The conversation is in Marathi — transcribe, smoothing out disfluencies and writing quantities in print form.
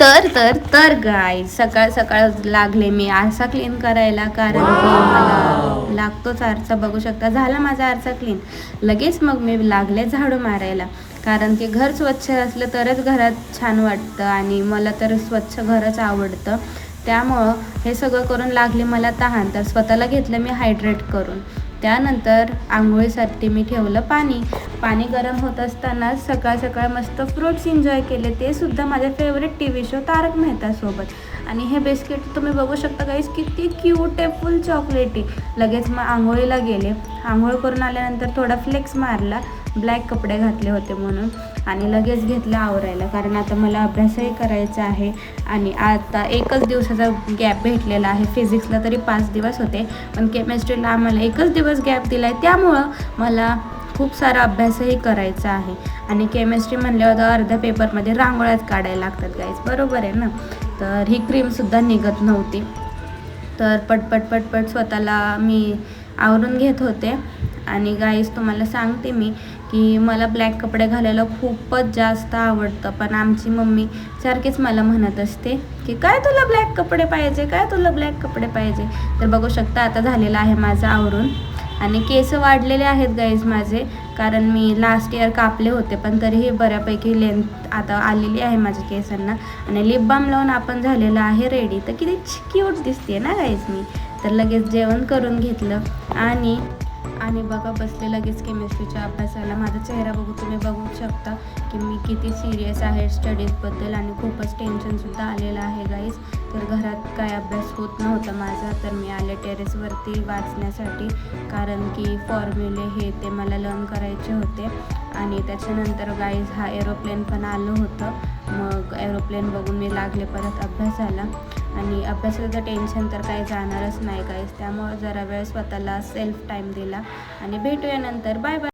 तर गाय सकाळ सकाळ लागले मी आरसा क्लीन करायला, कारण की मला लागतोच आरसा. बघू शकता झाला माझा आरसा क्लीन. लगेच मग मी लागले झाडू मारायला, कारण की घर स्वच्छ असलं तरच घरात छान वाटतं आणि मला तर स्वच्छ घरच आवडतं. त्यामुळं हे सगळं करून लागले मला तहान, तर स्वतःला घेतलं मी हायड्रेट करून. त्यानंतर आंघोळीसाठी मी ठेवलं पाणी गरम होत असताना सकाळ सकाळ मस्त फ्रूट्स एन्जॉय केले, ते सुद्धा माझे फेवरेट टी व्ही शो तारक मेहता सोबत. आणि हे बिस्किट तुम्ही बघू शकता गाईस, किती क्यूट आहे, फुल चॉकलेटी. लगेच मग आंघोळीला गेले. आंघोळ करून आल्यानंतर थोडा फ्लेक्स मारला, ब्लॅक कपडे घातले होते म्हणून, आणि लगेच घेतलं आवरायला, कारण आता मला अभ्यासही करायचा आहे. आणि आता एकच दिवसाचा गॅप भेटलेला आहे. फिजिक्सला तरी 5 दिवस होते, पण केमिस्ट्रीला आम्हाला एकच दिवस गॅप दिला आहे. त्यामुळं मला खूप सारा अभ्यासही करायचा आहे. आणि केमिस्ट्री म्हणल्यावर अर्ध्या पेपरमध्ये रांगोळ्याच काढायला लागतात गाईज, बरोबर आहे ना. तर ही क्रीमसुद्धा निघत नव्हती, तर पटपट स्वतःला मी आवरून घेत होते. आणि गाईज तुम्हाला सांगते मी की मला ब्लॅक कपडे घालायला खूपच जास्त आवडतं, पण आमची मम्मी सारखीच मला म्हणत असते की काय तुला ब्लॅक कपडे पाहिजे, काय तुला ब्लॅक कपडे पाहिजे. तर बघू शकता आता झालेलं आहे माझं आवरून. आणि केस वाढलेले आहेत गाईज माझे, कारण मी लास्ट इयर कापले होते, पण तरीही बऱ्यापैकी लेंथ आता आलेली आहे माझ्या केसांना. आणि लिप बाम लावून आपण झालेलं आहे रेडी. तर किती क्यूट दिसते ना गाईज मी. तर लगेच जेवण करून घेतलं आणि बघा बसले लगेच केमिस्ट्रीच्या अभ्यासाला. माझा चेहरा बघू तुम्ही बघू शकता की मी किती सिरियस आहे स्टडीजबद्दल, आणि खूपच टेन्शनसुद्धा आलेलं आहे गाईज. तर घरात काय अभ्यास होत नव्हता माझा, तर मी आले टेरेसवरती वाचण्यासाठी, कारण की फॉर्म्युले हे ते मला लर्न करायचे होते. आणि त्याच्यानंतर गाईज हा एरोप्लेन पण आलं होतं. मग एरोप्लेन बघून मी लागले परत अभ्यासाला. आणि अभ्यासाचं टेन्शन तर काही जाणारच नाही गाईज, त्यामुळं जरा वेळ स्वतःला सेल्फ टाईम दिला. आणि भेटूया नंतर, बाय बाय.